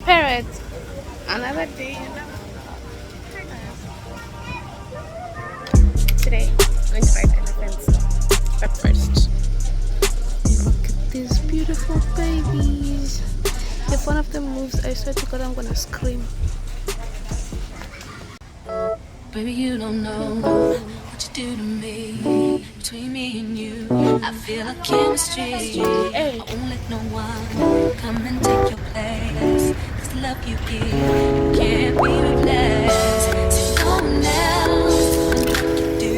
Parrot. Another day. Today, I'm going to ride elephants. But first, look at these beautiful babies. If one of them moves, I swear to God, I'm gonna scream. Baby, you don't know what you do to me. Between me and you, I feel a chemistry. I won't let no one come and take your place. 'Cause the love you give can't be replaced. So no one else can do like you do.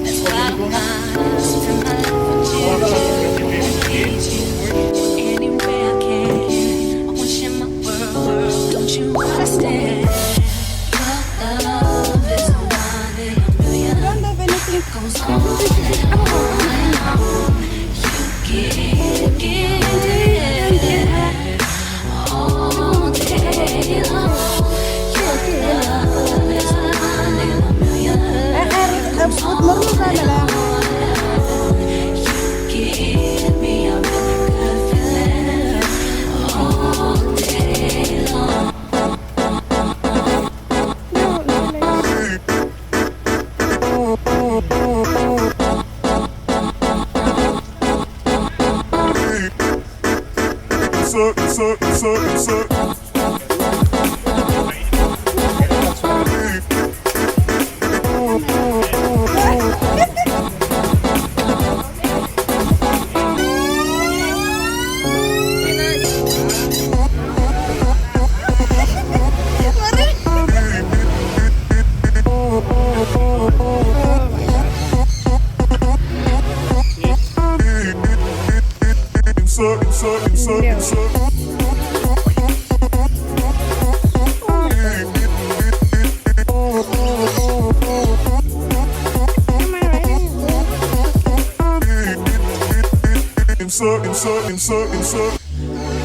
That's why I'm honest. Spend my life with you. I need you any way I can. I want you in my world. Don't you understand? Your love is a one in a million. It goes on and on. You give all day long. Your love is a one in a million. It goes on and on. You give me a really good feeling all day long.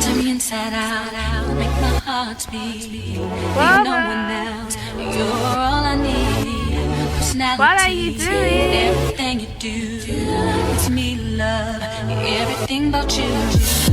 Turn me inside out, make my heart beat. Need no one else, you're all I need. Personality, What are you doing? everything you do. It's me, love, everything about you.